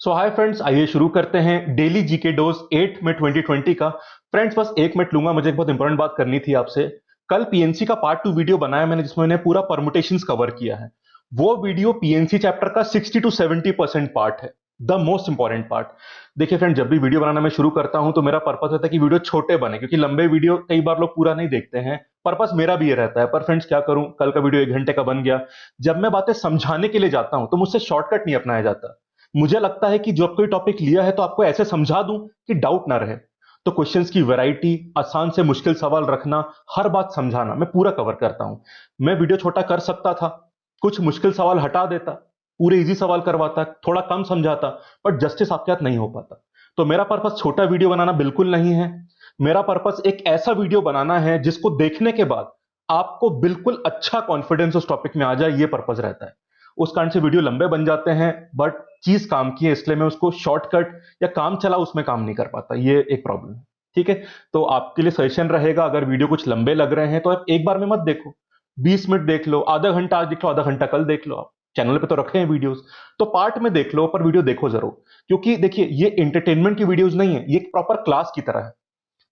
सो hi friends, आइए शुरू करते हैं डेली जीके डोज 8 में 2020 का। फ्रेंड्स बस 1 मिनट लूंगा, मुझे एक बहुत इंपॉर्टेंट बात करनी थी आपसे। कल पीएनसी का पार्ट 2 वीडियो बनाया मैंने, जिसमें मैंने पूरा परमुटेशंस कवर किया है। वो वीडियो पीएनसी चैप्टर का 60 to 70% पार्ट है, द मोस्ट इंपॉर्टेंट पार्ट। देखिए फ्रेंड, जब भी वीडियो बनाना मैं शुरू करता हूं तो मेरा पर्पस रहता है कि वीडियो छोटे बने, क्योंकि लंबे वीडियो कई बार लोग पूरा नहीं देखते हैं। पर्पस मेरा भी ये रहता है, पर फ्रेंड्स क्या करूं, कल का वीडियो 1 घंटे का बन गया। जब मैं बातें समझाने के लिए जाता हूं तो मुझसे शॉर्टकट नहीं अपनाया जाता। मुझे लगता है कि जब कोई टॉपिक लिया है तो आपको ऐसे समझा दूं कि डाउट ना रहे। तो क्वेश्चंस की वैरायटी, आसान से मुश्किल सवाल रखना, हर बात समझाना, मैं पूरा कवर करता हूं। मैं वीडियो छोटा कर सकता था, कुछ मुश्किल सवाल हटा देता, पूरे इजी सवाल करवाता, थोड़ा कम समझाता, बट जस्टिस आपके हाथ नहीं हो पाता। तो मेरा पर्पस छोटा वीडियो बनाना बिल्कुल नहीं है। मेरा पर्पस एक ऐसा वीडियो बनाना है जिसको देखने के बाद आपको बिल्कुल अच्छा कॉन्फिडेंस उस टॉपिक में आ जाए, ये पर्पस रहता है। उस कारण से वीडियो लंबे बन जाते हैं, बट चीज काम की है, इसलिए मैं उसको शॉर्टकट या काम चला उसमें काम नहीं कर पाता, ये एक प्रॉब्लम है। ठीक है, तो आपके लिए सजेशन रहेगा, अगर वीडियो कुछ लंबे लग रहे हैं तो आप एक बार में मत देखो, 20 मिनट देख लो, आधा घंटा आज देख लो, आधा घंटा कल देख लो। आप चैनल पे तो रखे हैं वीडियोस, तो पार्ट में देख लो, पर वीडियो देखो जरूर। क्योंकि देखिए, ये एंटरटेनमेंट की वीडियोस नहीं है, ये एक प्रॉपर क्लास की तरह है।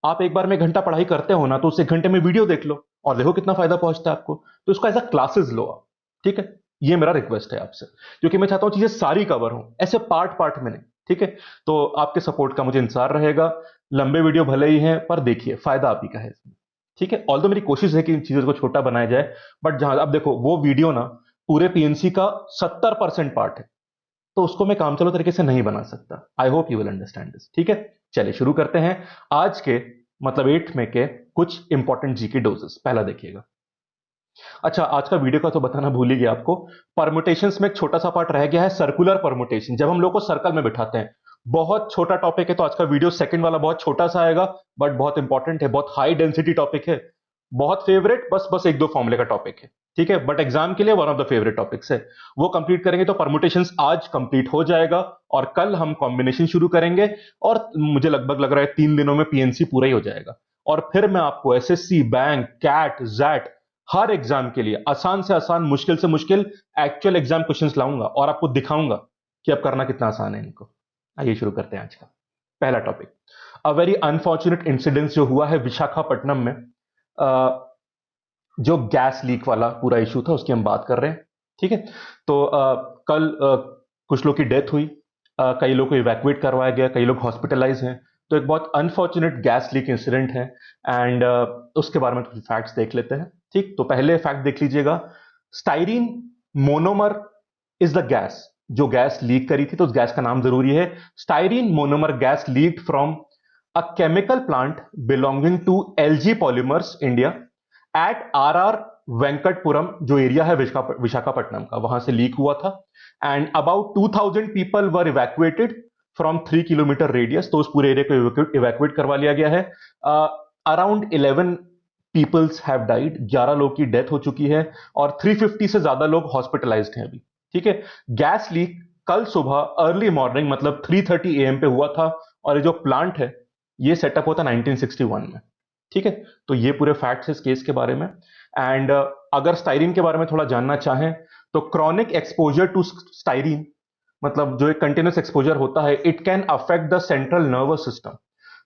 आप एक बार में 1 घंटा पढ़ाई करते हो ना, तो उस 1 घंटे में वीडियो देख लो और देखो कितना फायदा पहुंचता है आपको। तो इसको एज अ क्लासेस लो आप। ठीक है, ये मेरा रिक्वेस्ट है आपसे, क्योंकि मैं चाहता हूं चीजें सारी कवर हो, ऐसे पार्ट पार्ट में नहीं। ठीक है, तो आपके सपोर्ट का मुझे इंतजार रहेगा। लंबे वीडियो भले ही हैं, पर देखिए फायदा आप ही का है इसमें। ठीक है, ऑल्दो मेरी कोशिश है कि इन चीजों को छोटा बनाया जाए, बट जहां अब देखो, वो वीडियो ना पूरे पीएनसी का 70% पार्ट है, तो उसको मैं काम चलो तरीके से नहीं बना सकता। I hope you will understand this. ठीक है, चलिए शुरू करते हैं आज के, मतलब 8 में के कुछ इंपॉर्टेंट जीके डोजेस। पहला देखिएगा। अच्छा, आज का वीडियो का तो बताना भूल ही गया आपको। परमुटेशंस में एक छोटा सा पार्ट रह गया है, सर्कुलर परमुटेशन, जब हम लोग को सर्कल में बिठाते हैं। बहुत छोटा टॉपिक है, तो आज का वीडियो सेकंड वाला बहुत छोटा सा आएगा, बट बहुत इंपॉर्टेंट है, बहुत हाई डेंसिटी टॉपिक है। बहुत फेवरेट, बस बस एक दो फॉर्मूले का टॉपिक है। ठीक है, बट एग्जाम के लिए one of the favourite topics है। वो कंप्लीट करेंगे तो परमुटेशंस आज कंप्लीट हो जाएगा, और कल हम कॉम्बिनेशन शुरू करेंगे। और मुझे लगभग लग रहा है 3 दिनों में पीएनसी पूरा ही हो जाएगा। और फिर मैं आपको एसएससी, बैंक, कैट, जैट, हर एग्जाम के लिए आसान से आसान, मुश्किल से मुश्किल एक्चुअल एग्जाम क्वेश्चंस लाऊंगा और आपको दिखाऊंगा कि अब करना कितना आसान है इनको। आइए शुरू करते हैं आज का पहला topic. A very unfortunate incidence जो हुआ है विशाखापट्टनम में, जो गैस लीक वाला पूरा इशू था, उसकी हम बात कर रहे हैं। ठीक है, तो कल कुछ लोग की डेथ हुई, कई लोग को इवैक्यूएट करवाया गया, कई लोग हॉस्पिटलाइज हैं। तो एक बहुत अनफॉर्चुनेट गैस लीक इंसिडेंट है, एंड उसके बारे में कुछ फैक्ट्स देख लेते हैं। ठीक, तो पहले फैक्ट देख लीजिएगा। Styrene monomer is the gas, जो गैस लीक करी थी, तो उस गैस का नाम जरूरी है। Styrene monomer gas leak from a chemical plant belonging to LG Polymers India at R Venkatapuram, जो एरिया है विशाखापट्टनम का, वहां से लीक हुआ था। And about 2000 people were evacuated from 3 kilometre radius, तो उस पूरे एरिया को इवैक्यूएट करवा लिया गया है। अराउंड 11 पीपल्स हैव डाइड, 11 लोग की डेथ हो चुकी है, और 350 से ज्यादा लोग हॉस्पिटलाइज्ड हैं अभी। ठीक है, गैस लीक कल सुबह अर्ली मॉर्निंग, मतलब 3:30 AM पे हुआ था, और ये जो प्लांट है ये सेटअप होता 1961 में। ठीक है, तो ये पूरे फैक्ट्स इस केस के बारे में। एंड अगर स्टाइरीन के बारे में थोड़ा जानना चाहें, तो क्रॉनिक एक्सपोजर टू स्टाइरीन, मतलब जो एक कंटिन्यूस एक्सपोजर होता है, it can affect the central nervous system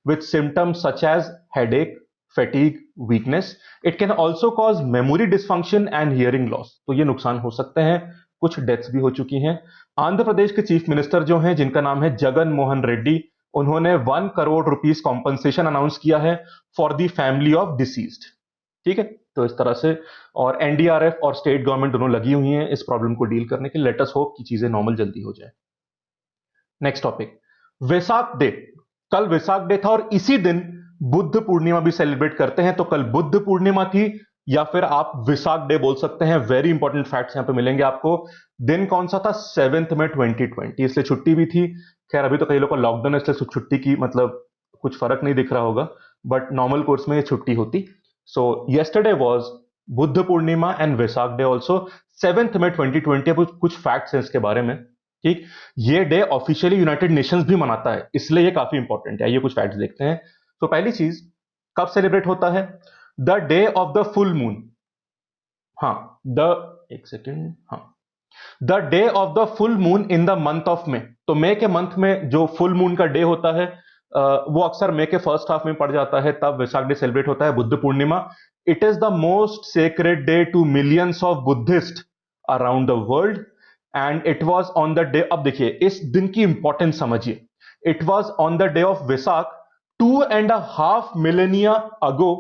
with symptoms such as headache, fatigue, weakness. It can also cause memory dysfunction and hearing loss. तो ये नुकसान हो सकते हैं, कुछ डेथ्स भी हो चुकी हैं। आंध्र प्रदेश के चीफ मिनिस्टर जो हैं, जिनका नाम है जगन मोहन रेड्डी, उन्होंने 1 करोड़ रुपीस कॉम्पनसेशन अनाउंस किया है for the family of deceased. ठीक है, तो इस तरह से, और एनडीआरएफ और स्टेट गवर्नमेंट दोनों लगी हुई हैं इस प्रॉब्लम को डील करने के लिए। लेट अस होप कि चीजें नॉर्मल जल्दी हो जाए। Next topic, Vaisakh day. कल वैसाख डे था, और इसी दिन बुद्ध पूर्णिमा भी सेलिब्रेट करते हैं। तो कल बुद्ध पूर्णिमा थी, या फिर आप विसाख डे बोल सकते हैं। वेरी इंपॉर्टेंट फैक्ट्स यहां पे मिलेंगे आपको। दिन कौन सा था? 7 में 2020, इसलिए छुट्टी भी थी। खैर अभी तो कई लोगों को लॉकडाउन है, इसलिए छुट्टी की मतलब कुछ फर्क नहीं दिख रहा होगा, बट नॉर्मल कोर्स में ये छुट्टी होती। सो yesterday was Buddha Purnima and Vaisakh day also, 7 में 2020। अब कुछ फैक्ट्स हैं इसके बारे में। ठीक, ये डे ऑफिशियली यूनाइटेड नेशंस भी मनाता है, इसलिए ये काफी इंपॉर्टेंट है। ये कुछ फैक्ट्स देखते हैं। तो पहली चीज, कब सेलिब्रेट होता है? The day of the full moon. हाँ, द एक सेकेंड, हाँ, the day of the full moon in the month of May. तो मे के मंथ में जो फुल मून का डे होता है वो अक्सर मे के फर्स्ट हाफ में पड़ जाता है, तब वैसाख डे सेलिब्रेट होता है, Buddha Purnima. It is the most sacred day to millions of Buddhists around the world and it was on the day, अब देखिए इस दिन की इंपॉर्टेंस समझिए, it was on the day of Visakh 2.5 millennia ago.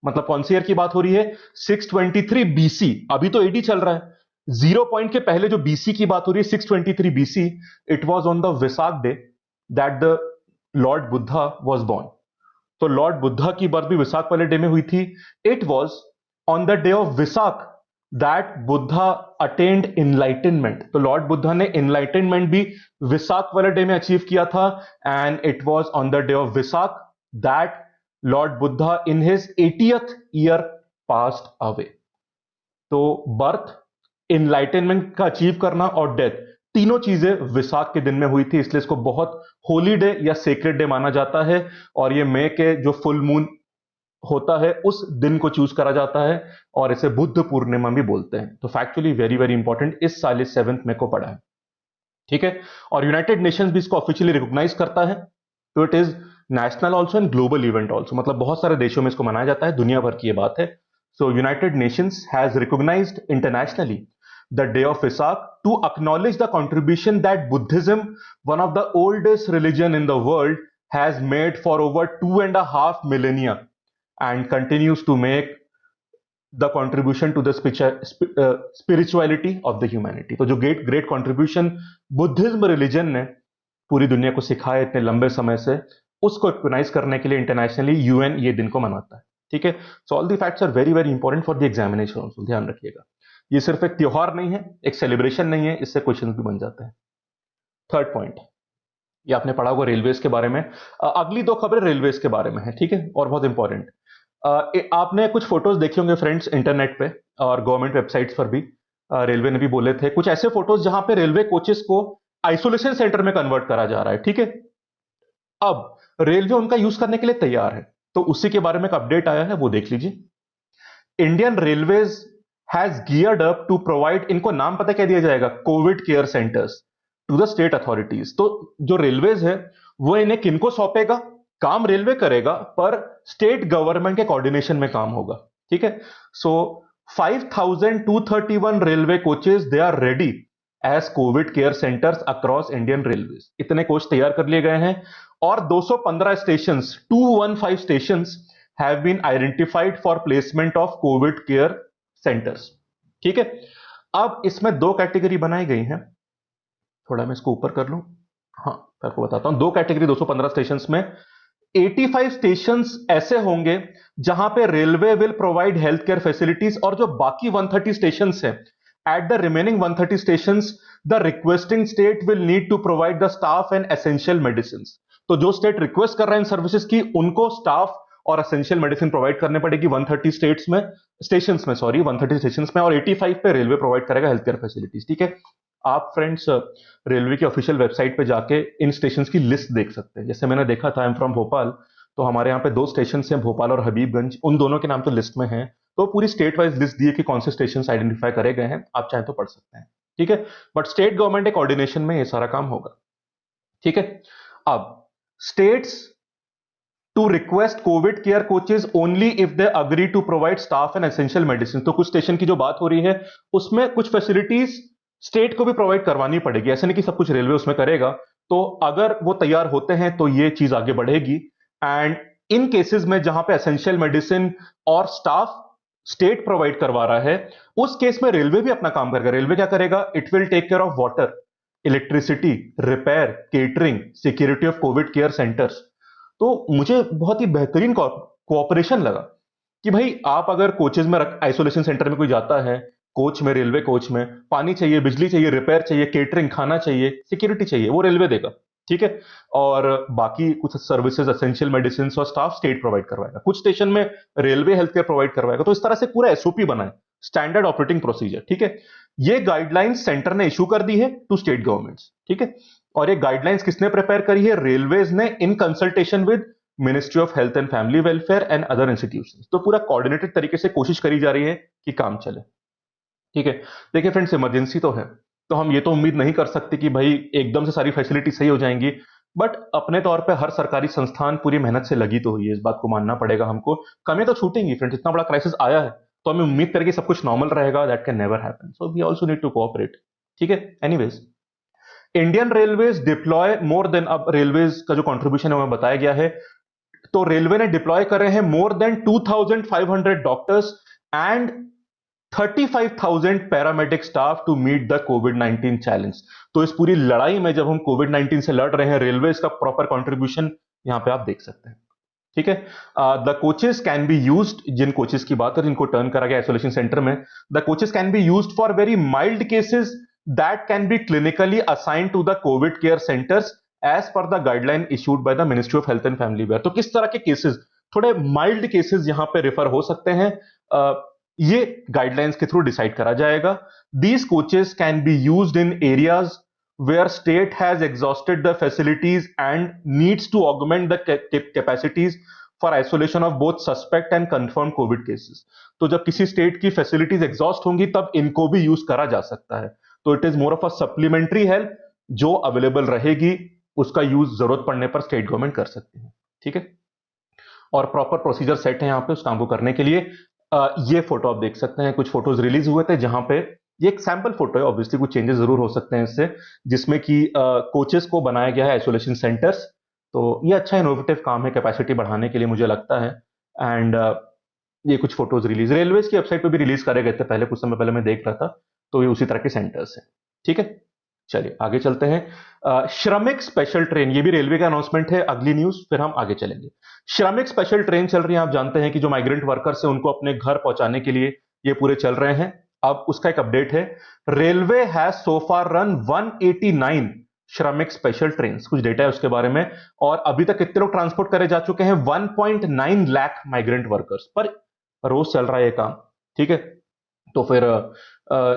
मतलब कौन सी ईयर की बात हो रही है? 623 बीसी। अभी तो एडी चल रहा है, जीरो पॉइंट के पहले जो बीसी की बात हो रही है 623 BC. It was on the Visakh day that the Lord Buddha was born. तो लॉर्ड बुद्धा की बर्थ भी विसाख वाले डे में हुई थी। It was on the day of Visakh that Buddha attend enlightenment. तो लॉर्ड बुद्धा ने इनलाइटनमेंट भी विसाख वाले डे में अचीव किया था and it was on the day of Visakh that Lord Buddha in his 80th year passed away. तो बर्थ, इनलाइटनमेंट का अचीव करना और डेथ, तीनों चीजें विसाख के दिन में हुई थी, इसलिए इसको बहुत होली डे या सेक्रेड डे माना जाता है। और ये मई के जो फुल मून होता है उस दिन को चूज करा जाता है और इसे बुद्ध पूर्णिमा भी बोलते हैं। तो फैक्चुअली वेरी वेरी इंपॉर्टेंट, इस साल इस 7 मई को पड़ा है, ठीक है। और यूनाइटेड नेशंस भी इसको ऑफिशियली रिकॉग्नाइज करता है। तो it is national also and global event also, मतलब बहुत सारे देशों में इसको मनाया जाता है, दुनिया भर की ये बात है। So United Nations has recognised internationally the day of Vesak to acknowledge the contribution that Buddhism, one of the oldest religion in the world, has made for over 2.5 millennia and continues to make the contribution to the spirituality of the humanity। तो जो great contribution Buddhism religion ने पूरी दुनिया को सिखाया इतने लंबे समय से, उसको रिकॉग्नाइज करने के लिए इंटरनेशनली यूएन ये दिन को मनाता है, ठीक है। So all the facts are very very important for the examination also, ध्यान रखिएगा। ये सिर्फ एक त्योहार नहीं है, एक सेलिब्रेशन नहीं है, इससे क्वेश्चन भी बन जाते हैं। थर्ड पॉइंट, ये आपने पढ़ा होगा रेलवेज के बारे में। अगली दो खबरें रेलवेज के बारे में है, ठीक है, और बहुत इंपॉर्टेंट। आपने कुछ फोटोज देखे होंगे फ्रेंड्स इंटरनेट पे और गवर्नमेंट वेबसाइट्स पर भी, रेलवे ने भी बोले थे कुछ ऐसे फोटोज जहां पे रेलवे कोचेस को आइसोलेशन सेंटर में कन्वर्ट करा जा रहा है, ठीक है। अब रेलवे उनका यूज करने के लिए तैयार है, तो उसी के बारे में एक अपडेट आया है, वो देख लीजिए। Indian railways has geared up to provide, इनको नाम पता क्या दिया जाएगा, COVID care centres to the state authorities. तो जो रेलवेज है वो इन्हें किनको सौंपेगा? काम रेलवे करेगा पर स्टेट गवर्नमेंट के कोऑर्डिनेशन में काम होगा, ठीक है। So 5231 railway coaches they are ready as COVID care centres across Indian railways. इतने कोच तैयार कर लिए गए हैं और 215 station, 215 station have been identified for placement of COVID care centres, ठीक है। अब इसमें दो कैटेगरी बनाई गई हैं, थोड़ा मैं इसको ऊपर कर लूं, हाँ आपको बताता हूं। दो कैटेगरी 215 स्टेशन में 85 स्टेशन ऐसे होंगे जहां पे railway will provide health care facilities, और जो बाकी 130 स्टेशन है, at the remaining 130 station the requesting state will need to provide the staff and essential medicine. तो जो स्टेट रिक्वेस्ट कर रहे हैं सर्विसेज की, उनको स्टाफ और एसेंशियल मेडिसिन प्रोवाइड करने पड़ेगी 130 स्टेट्स में, स्टेशंस में, सॉरी 130 स्टेशंस में, और 85 पे रेलवे प्रोवाइड करेगा हेल्थ केयर फैसिलिटीज, ठीक है। आप फ्रेंड्स रेलवे की ऑफिशियल वेबसाइट पे जाके इन स्टेशंस की लिस्ट देख सकते हैं। जैसे मैंने देखा था, आई एम फ्रॉम भोपाल, तो हमारे यहाँ पे दो स्टेशन हैं, भोपाल और हबीबगंज, उन दोनों के नाम तो लिस्ट में हैं। तो पूरी स्टेट वाइज लिस्ट दी है कि कौन से स्टेशन आइडेंटिफाई करे गए हैं, आप चाहें तो पढ़ सकते हैं, ठीक है। बट स्टेट गवर्नमेंट के कोऑर्डिनेशन में ये सारा काम होगा, ठीक है। अब states to request COVID care coaches only if they agree to provide staff and essential medicine. तो कुछ स्टेशन की जो बात हो रही है उसमें कुछ फैसिलिटीज स्टेट को भी प्रोवाइड करवानी पड़ेगी, ऐसे नहीं कि सब कुछ रेलवे उसमें करेगा। तो अगर वो तैयार होते हैं तो ये चीज आगे बढ़ेगी। एंड इन केसेस में जहां पे एसेंशियल मेडिसिन और स्टाफ स्टेट प्रोवाइड करवा रहा है, उस केस में रेलवे भी अपना काम करेगा। रेलवे क्या करेगा? It will take care of water, electricity, repair, catering, security of COVID care centres. तो मुझे बहुत ही बेहतरीन कोऑपरेशन लगा कि भाई आप अगर कोचेज में आइसोलेशन सेंटर में कोई जाता है, कोच में, रेलवे कोच में, पानी चाहिए, बिजली चाहिए, रिपेयर चाहिए, केटरिंग, खाना चाहिए, सिक्योरिटी चाहिए, वो रेलवे देगा, ठीक है। और बाकी कुछ सर्विसेज, एसेंशियल मेडिसिन और स्टाफ स्टेट प्रोवाइड करवाएगा। कुछ स्टेशन में रेलवे हेल्थ केयर प्रोवाइड करवाएगा। तो इस तरह से पूरा एसओपी बना है, स्टैंडर्ड ऑपरेटिंग प्रोसीजर, ठीक है। ये गाइडलाइंस सेंटर ने इशू कर दी है टू स्टेट गवर्नमेंट्स, ठीक है। और ये गाइडलाइंस किसने प्रिपेयर करी है? रेलवेज ने, in consultation with ministry of health and family welfare and other institutions. तो पूरा कोऑर्डिनेटेड तरीके से कोशिश करी जा रही है कि काम चले, ठीक है। देखिए फ्रेंड्स, इमरजेंसी तो है, तो हम ये तो उम्मीद नहीं कर सकते कि भाई एकदम से सारी फैसिलिटी सही हो जाएंगी, बट अपने तौर पे हर सरकारी संस्थान पूरी मेहनत से लगी तो हुई है, इस बात को मानना पड़ेगा हमको। कमियां तो छूटेंगी फ्रेंड्स, इतना बड़ा क्राइसिस आया है तो हमें उम्मीद करें कि सब कुछ नॉर्मल रहेगा, that can never happen, so we also need to cooperate. ठीक है, anyways, Indian railways deploy more than, अब रेलवेज का जो कंट्रीब्यूशन है वो बताया गया है, तो रेलवे ने डिप्लॉय कर रहे हैं more than 2500 doctors and 35,000 paramedic staff to meet the COVID 19 challenge. तो इस पूरी लड़ाई में जब हम कोविड 19 से लड़ रहे हैं, रेलवे का प्रॉपर कंट्रीब्यूशन यहां पे आप देख सकते हैं। ठीक है, the coaches can be used, जिन कोचेस की बात है जिनको टर्न करा गया आइसोलेशन सेंटर में, the coaches can be used for very mild cases that can be clinically assigned to the COVID care centres as per the guideline issued by the ministry of health and family वेयर। तो किस तरह के cases, थोड़े mild cases यहां पे refer हो सकते हैं, ये गाइडलाइंस के थ्रू डिसाइड करा जाएगा। These coaches can be used in areas where state has exhausted the facilities and needs to augment the capacities for isolation of both suspect and confirmed covid cases। तो जब किसी state की facilities exhaust होंगी तब इनको भी use करा जा सकता है। तो it is more of a supplementary help जो अवेलेबल रहेगी, उसका यूज जरूरत पड़ने पर स्टेट गवर्नमेंट कर सकती है। ठीक है, और प्रॉपर प्रोसीजर सेट है यहाँ पे उस काम को करने के लिए। ये फोटो आप देख सकते हैं, कुछ फोटोज रिलीज हुए थे जहां पे, ये एक सैंपल फोटो है, ऑब्वियसली कुछ चेंजेस जरूर हो सकते हैं इससे, जिसमें कि कोचेस को बनाया गया है आइसोलेशन सेंटर्स। तो ये अच्छा इनोवेटिव काम है कैपेसिटी बढ़ाने के लिए मुझे लगता है। एंड ये कुछ फोटोज रिलीज रेलवेज की वेबसाइट पे भी रिलीज करे गए थे पहले, कुछ समय पहले मैं देख रहा था, तो ये उसी तरह के सेंटर्स हैं। ठीक है, चलिए आगे चलते हैं। श्रमिक स्पेशल ट्रेन, ये भी रेलवे का अनाउंसमेंट है, अगली न्यूज फिर हम आगे चलेंगे। श्रमिक स्पेशल ट्रेन चल रही है, आप जानते हैं कि जो माइग्रेंट वर्कर्स है उनको अपने घर पहुंचाने के लिए ये पूरे चल रहे हैं। अब उसका एक अपडेट है, railway has so far run 189 श्रमिक स्पेशल ट्रेन, कुछ डेटा है उसके बारे में, और अभी तक कितने लोग ट्रांसपोर्ट करे जा चुके हैं, 1.9 लाख माइग्रेंट वर्कर्स पर रोज चल रहा है ये काम। ठीक है, तो फिर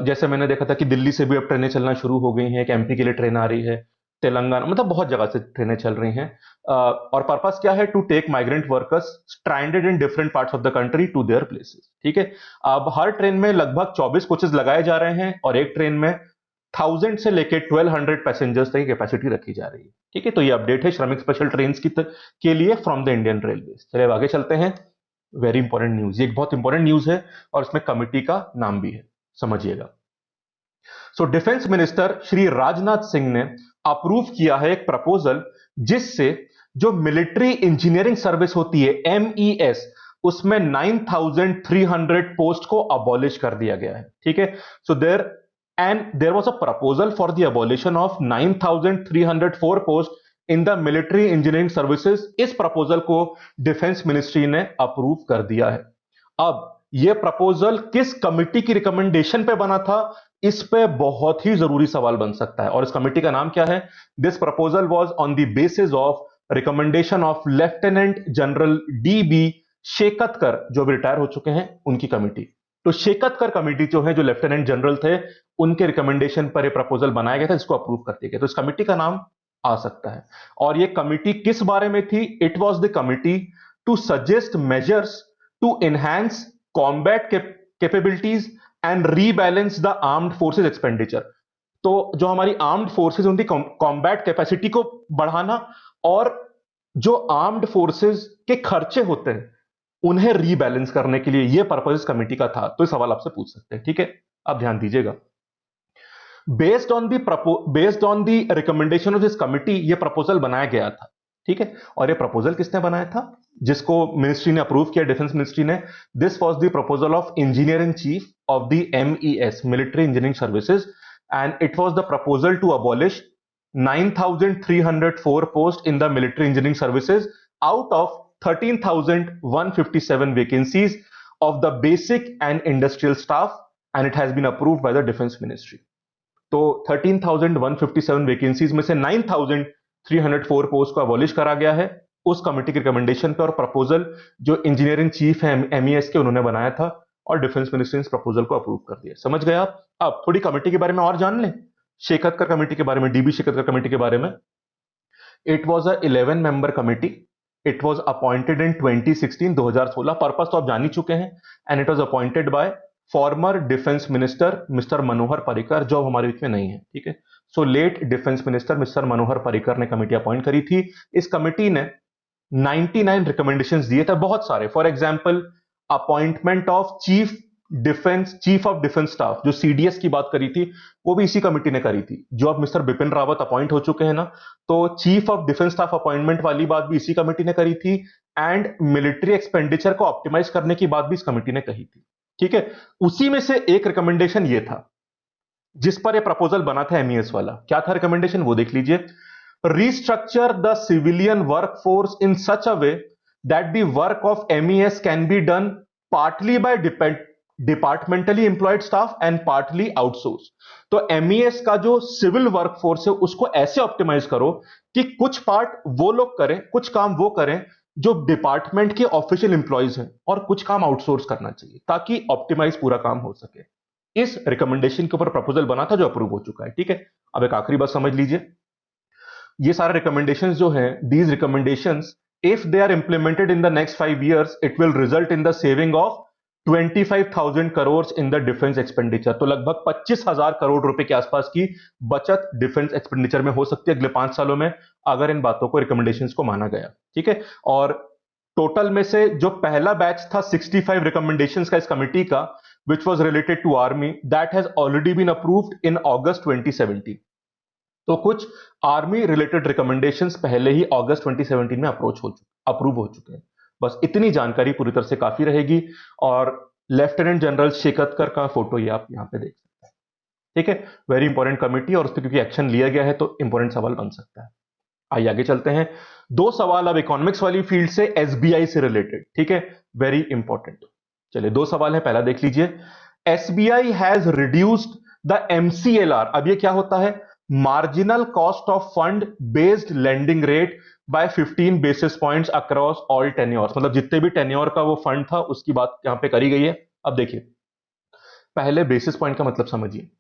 जैसे मैंने देखा था कि दिल्ली से भी अब ट्रेनें चलना शुरू हो गई हैं, एक एमपी के लिए ट्रेन आ रही है, तेलंगाना, मतलब बहुत जगह से ट्रेनें चल रही हैं। और पर्पस क्या है, to take migrant workers stranded in different parts of the country to their places. ठीक है, अब हर ट्रेन में लगभग 24 कोचेस लगाए जा रहे हैं और एक ट्रेन में 1000 से लेकर 1200 पैसेंजर्स तक की कैपेसिटी रखी जा रही है। ठीक है, तो ये अपडेट है श्रमिक स्पेशल ट्रेन के लिए फ्रॉम द इंडियन रेलवे। चलिए अब आगे चलते हैं, वेरी इंपॉर्टेंट न्यूज, ये एक बहुत इंपॉर्टेंट न्यूज है और इसमें कमिटी का नाम भी है, समझिएगा। So defence minister Shri Rajnath Singh ने अप्रूव किया है एक प्रपोजल जिससे जो मिलिट्री इंजीनियरिंग सर्विस होती है एमईएस, उसमें 9300 पोस्ट को अबॉलिश कर दिया गया है। ठीक है, so there was a proposal for the abolition of 9304 post in the military engineering services. इस प्रपोजल को डिफेंस मिनिस्ट्री ने अप्रूव कर दिया है। अब यह प्रपोजल किस कमिटी की रिकमेंडेशन पे बना था, इस पे बहुत ही जरूरी सवाल बन सकता है, और इस कमिटी का नाम क्या है, this proposal was on the basis of recommendation of Lieutenant General DB Shekatkar, जो भी रिटायर हो चुके हैं, उनकी कमिटी। तो शेकतकर कमिटी जो है, जो लेफ्टिनेंट जनरल थे, उनके रिकमेंडेशन पर यह प्रपोजल बनाया गया था, इसको अप्रूव कर दिया गया। तो इस कमिटी का नाम आ सकता है, और यह कमिटी किस बारे में थी, it was the committee to suggest measures to enhance combat capabilities and rebalance the armed forces expenditure. तो जो हमारी आर्म्ड फोर्सेज, उनकी कॉम्बैट कैपेसिटी को बढ़ाना और जो आर्म्ड फोर्सेज के खर्चे होते हैं उन्हें रीबैलेंस करने के लिए यह पर्पस कमिटी का था। तो ये सवाल आपसे पूछ सकते हैं। ठीक है, अब ध्यान दीजिएगा, based on the recommendation of this committee ये प्रपोजल बनाया गया था। ठीक है, और ये प्रपोजल किसने बनाया था, जिसको मिनिस्ट्री ने अप्रूव किया, डिफेंस मिनिस्ट्री ने। This was the proposal of engineering chief of the MES, military engineering services, and it was the proposal to abolish 9304 post in the military engineering services out of 13,157 vacancies of the basic and industrial staff, and it has been approved by the defence ministry. तो 13,157 vacancies में से 9,304 post को abolish करा गया है उस committee के recommendation पे, और प्रपोजल जो इंजीनियरिंग चीफ है एमईएस के, उन्होंने बनाया था, और डिफेंस मिनिस्ट्री ने इस प्रपोजल को अप्रूव कर दिया। समझ गए आप? अब थोड़ी कमिटी के बारे में और जान लें, शेकतकर कमिटी के बारे में, डीबी शेकतकर कमिटी के बारे में। It was a 11 member committee, it was appointed in 2016 purpose तो आप जान ही चुके हैं, and it was appointed by former defence minister Mr Manohar Parrikar, जो अब हमारे बीच में नहीं है, ठीक है। So late defence minister Mr Manohar Parrikar ने कमेटी अपॉइंट करी थी। इस कमेटी ने 99 रिकमेंडेशंस दिए थे, बहुत सारे। For example, appointment of chief of defence staff, जो सीडीएस की बात करी थी, वो भी इसी कमेटी ने करी थी। जो अब मिस्टर बिपिन रावत अपॉइंट हो चुके हैं ना, तो chief of defence staff appointment वाली बात भी इसी कमेटी ने करी थी। एंड मिलिट्री एक्सपेंडिचर को ऑप्टिमाइज करने की बात भी इस कमेटी ने कही थी, ठीक है। उसी में से एक रिकमेंडेशन ये था जिस पर ये प्रपोजल बना था एमईएस वाला। क्या था रिकमेंडेशन, वो देख लीजिए। Restructure the civilian workforce in such a way that the work of MES can be done partly by departmentally employed staff and partly outsourced। तो MES का जो सिविल वर्कफोर्स है उसको ऐसे ऑप्टिमाइज करो कि कुछ पार्ट वो लोग करें, कुछ काम वो करें जो डिपार्टमेंट के ऑफिशियल एम्प्लॉयज हैं, और कुछ काम आउटसोर्स करना चाहिए ताकि ऑप्टिमाइज पूरा काम हो सके। इस रिकमेंडेशन के ऊपर प्रपोजल बना था जो अप्रूव हो चुका है, ठीक है। अब एक आखिरी बात समझ लीजिए। ये सारे रिकमेंडेशंस जो हैं, these recommendations if they are implemented in the next 5 years, it will result in the saving of 25,000 crore in the defence expenditure. तो लगभग 25,000 करोड़ रुपए के आसपास की बचत डिफेंस एक्सपेंडिचर में हो सकती है अगले 5 सालों में, अगर इन बातों को, रिकमेंडेशंस को माना गया, ठीक है। और टोटल में से जो पहला बैच था 65 रिकमेंडेशंस का इस कमिटी का, which was related to army, that has already been approved in August 2017। तो कुछ आर्मी रिलेटेड रिकमेंडेशंस पहले ही अगस्त 2017 में अप्रूव हो चुके हैं। बस इतनी जानकारी पूरी तरह से काफी रहेगी। और लेफ्टिनेंट जनरल शेखतकर का फोटो ये आप यहां पे देख सकते हैं, ठीक है। वेरी इंपॉर्टेंट कमेटी, और उस पर क्योंकि एक्शन लिया गया है तो इंपॉर्टेंट सवाल बन सकता है। आइए आगे चलते हैं। दो सवाल अब इकोनॉमिक्स वाली फील्ड से एसबीआई से रिलेटेड, ठीक है, वेरी इंपॉर्टेंट। चलिए, दो सवाल है, पहला देख लीजिए। SBI has reduced the MCLR. अब ये क्या होता है? Marginal cost of fund based lending rate by 15 basis points across all tenures. मतलब जितने भी टेन्योर का वो फंड था उसकी बात यहां पे करी गई है। अब देखिए, पहले बेसिस पॉइंट का मतलब समझिए।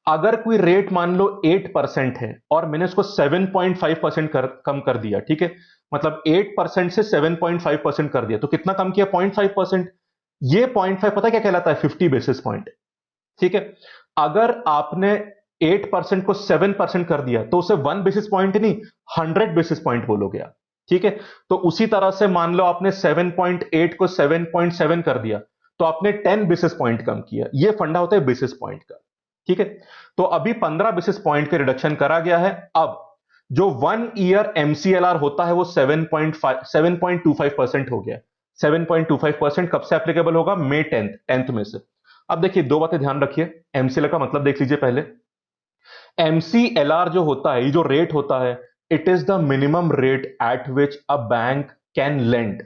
अगर कोई रेट मान लो 8% है और मैंने उसको 7.5% कम कर दिया, ठीक है, मतलब 8% से 7.5% कर दिया, तो कितना कम किया? 0.5%। ये 0.5 पता क्या कहलाता है? 50 बेसिस पॉइंट, ठीक है। अगर आपने 8% को 7% कर दिया तो उसे 1 बेसिस पॉइंट नहीं, 100 बेसिस पॉइंट बोलोगे आप, ठीक है। तो उसी तरह से मान लो आपने 7.8 को 7.7 कर दिया तो आपने 10 बेसिस पॉइंट कम किया। ये फंडा होता है बेसिस पॉइंट का, ठीक है। तो अभी 15 बेसिस पॉइंट का रिडक्शन करा गया है। अब जो 1 ईयर एमसीएलआर होता है वो 7.25% हो गया। 7.25% कब से एप्लीकेबल होगा? मई 10th में से। अब देखिए, दो बातें ध्यान रखिए। एमसीएलआर का मतलब देख लीजिए पहले। एमसीएलआर जो होता है, ये जो रेट होता है, it is the minimum rate at which a bank can lend.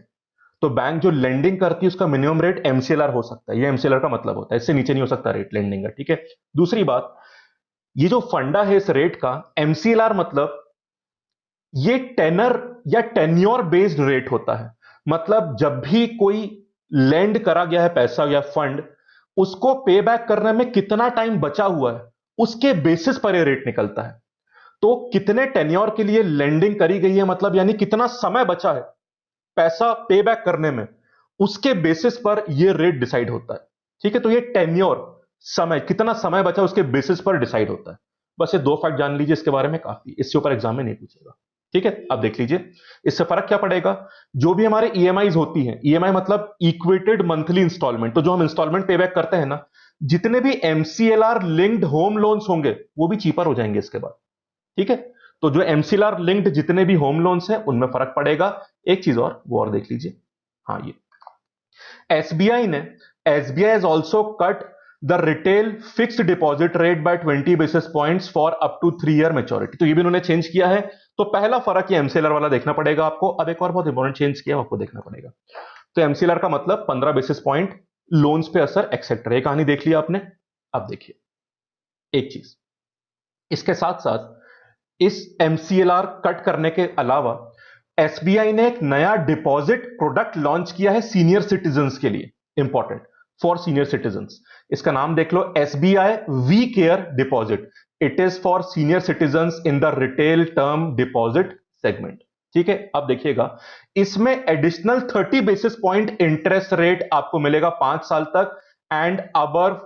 तो बैंक जो लेंडिंग करती है उसका मिनिमम रेट एमसीएलआर हो सकता है। ये एमसीएलआर का मतलब होता है, इससे नीचे नहीं हो सकता रेट लेंडिंग का, ठीक है। दूसरी बात, ये जो फंडा है इस रेट का, एमसीएलआर मतलब ये टेनर या टेन्योर बेस्ड रेट होता है। मतलब जब भी कोई लेंड करा गया है पैसा या फंड, उसको पे बैक करने में कितना टाइम बचा हुआ है उसके बेसिस पर यह रेट निकलता है। तो कितने टेन्योर के लिए लेंडिंग करी गई है, मतलब यानी कितना समय बचा है पैसा पे बैक करने में, उसके बेसिस पर यह रेट डिसाइड होता है, ठीक है। तो ये टेन्योर, समय, कितना समय बचा उसके बेसिस पर डिसाइड होता है। बस ये दो फैक्ट जान लीजिए इसके बारे में, काफी, इससे ऊपर एग्जाम में नहीं पूछेगा, ठीक है। अब देख लीजिए इससे फर्क क्या पड़ेगा। जो भी हमारे ईएमआई होती हैं, ईएमआई मतलब इक्वेटेड मंथली इंस्टॉलमेंट, तो जो हम इंस्टॉलमेंट पे बैक करते हैं ना, जितने भी एमसीएलआर लिंक्ड होम लोन्स होंगे वो भी चीपर हो जाएंगे इसके बाद, ठीक है। तो जो एमसीएलआर लिंक्ड जितने भी होम लोन्स हैं उनमें फर्क पड़ेगा। एक चीज और, वो और देख लीजिए। हाँ, ये एसबीआई ने, SBI has also cut the retail fixed deposit rate by 20 basis points for up to 3 year maturity. तो ये भी उन्होंने चेंज किया है। तो पहला फर्क ये एमसीएलआर वाला देखना पड़ेगा आपको। अब एक और बहुत इंपॉर्टेंट चेंज किया आपको देखना पड़ेगा। तो एमसीएलआर का मतलब 15 बेसिस पॉइंट लोन्स पे असर एक्सेट्रा, ये कहानी देख लिया आपने। अब देखिए एक चीज, इसके साथ साथ इस एमसीएलआर कट करने के अलावा एसबीआई ने एक नया डिपॉजिट प्रोडक्ट लॉन्च किया है सीनियर सिटीजन्स के लिए, इंपॉर्टेंट, फॉर सीनियर सिटीजन्स। इसका नाम देख लो, SBI we care deposit. It is for senior citizens in the retail term deposit segment, ठीक है। अब देखिएगा, इसमें additional 30 basis point interest rate आपको मिलेगा 5 साल तक, एंड अबव,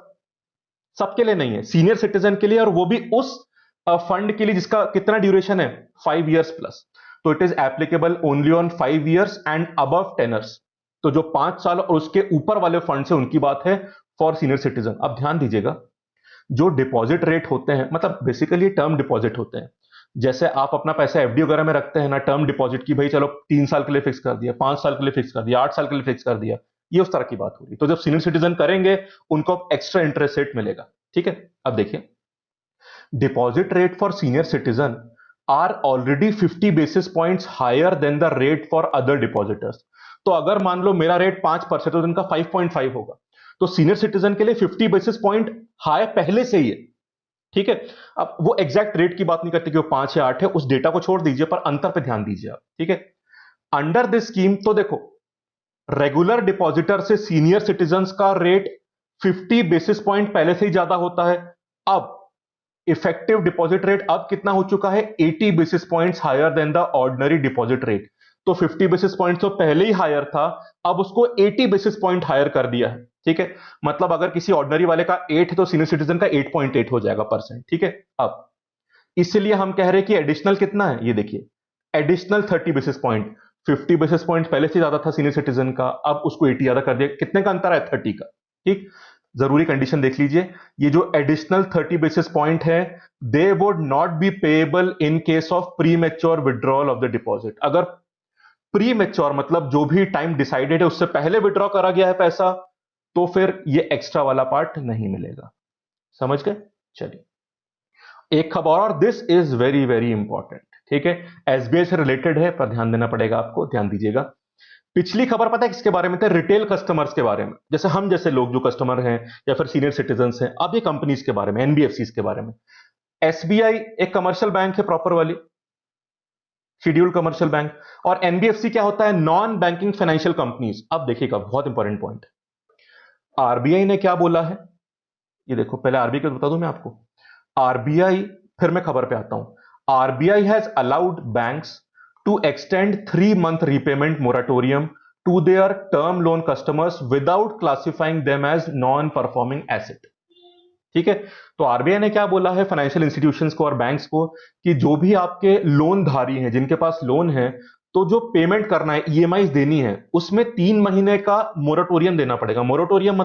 सबके लिए नहीं है, सीनियर सिटीजन के लिए, और वो भी उस फंड के लिए जिसका कितना ड्यूरेशन है, 5 years प्लस। तो it is applicable only on 5 years and above tenors. तो जो 5 साल और उसके ऊपर वाले फंड से उनकी बात है फॉर सीनियर सिटीजन। अब ध्यान दीजिएगा, जो डिपॉजिट रेट होते हैं, मतलब बेसिकली टर्म डिपॉजिट होते हैं, जैसे आप अपना पैसा एफडी वगैरह में रखते हैं ना, टर्म डिपॉजिट की भाई चलो 3 साल के लिए फिक्स कर दिया, 5 साल के लिए फिक्स कर दिया, 8 साल के लिए फिक्स कर दिया, ये उस तरह की बात हो रही। तो जब सीनियर सिटीजन करेंगे उनको एक्स्ट्रा इंटरेस्ट रेट मिलेगा। ठीक है, अब देखिए, deposit rate for senior citizen are already 50 basis points higher than the rate for other depositors. तो अगर मान लो मेरा रेट 5% तो उनका 5.5 होगा, तो सीनियर सिटीजन के लिए 50 basis point हाई पहले से ही है। ठीक है, अब वो एग्जैक्ट रेट की बात नहीं करते कि वो 5 या 8 है, उस डेटा को छोड़ दीजिए, पर अंतर पे ध्यान दीजिए आप। ठीक है, अंडर दिस स्कीम तो देखो, रेगुलर डिपॉजिटर से सीनियर सिटीजन का रेट 50 बेसिस पॉइंट पहले से ही ज्यादा होता है। अब इफेक्टिव डिपॉजिट रेट अब कितना हो चुका है, 80 basis points higher than the ordinary deposit rate. तो 50 बेसिस पॉइंट तो पहले ही हायर था, अब उसको 80 बेसिस पॉइंट हायर कर दिया है। ठीक है, मतलब अगर किसी ऑर्डिनरी वाले का 8 है तो सीनियर सिटीजन का 8.8 हो जाएगा परसेंट। ठीक है, अब इसलिए हम कह रहे हैं कि एडिशनल कितना है, ये देखिए, additional 30 basis point. 50 basis point पहले से ज्यादा था सीनियर सिटीजन का, अब उसको 80 ज्यादा कर दिया। कितने का अंतर है, 30 का। ठीक, जरूरी कंडीशन देख लीजिए, ये जो एडिशनल 30 बेसिस पॉइंट है, they would not be payable in case of pre mature withdrawal of the deposit. अगर प्री मैच्योर मतलब जो भी टाइम डिसाइडेड है उससे पहले विड्रॉ करा गया है पैसा, तो फिर ये एक्स्ट्रा वाला पार्ट नहीं मिलेगा। समझ गए? चलिए, एक खबर और, this is very very important. ठीक है, एसबीआई से रिलेटेड है, पर ध्यान देना पड़ेगा आपको, ध्यान दीजिएगा। पिछली खबर पता है किसके बारे में था, रिटेल कस्टमर्स के बारे में, जैसे हम जैसे लोग जो कस्टमर हैं या फिर सीनियर सिटीजन हैं। अब ये कंपनीज के बारे में, एनबीएफसी के बारे में। एसबीआई एक कमर्शियल बैंक है, प्रॉपर वाली शेड्यूल्ड कमर्शियल बैंक, और एनबीएफसी क्या होता है, नॉन बैंकिंग फाइनेंशियल कंपनीज। अब देखिएगा, बहुत इंपॉर्टेंट पॉइंट, आरबीआई ने क्या बोला है, ये देखो, पहले आरबीआई का बता दूं मैं आपको। आरबीआई, फिर मैं खबर पे आता हूं। RBI has allowed banks to extend 3 month repayment moratorium to their term loan customers without classifying them as non performing asset. ठीक है, तो आरबीआई ने क्या बोला है फाइनेंशियल इंस्टीट्यूशंस को और बैंक्स को, कि जो भी आपके लोन धारी हैं, जिनके पास लोन है, तो जो पेमेंट करना है, ईएमआई देनी है, उसमें 3 महीने का मोराटोरियम देना पड़ेगा। मोराटोरियम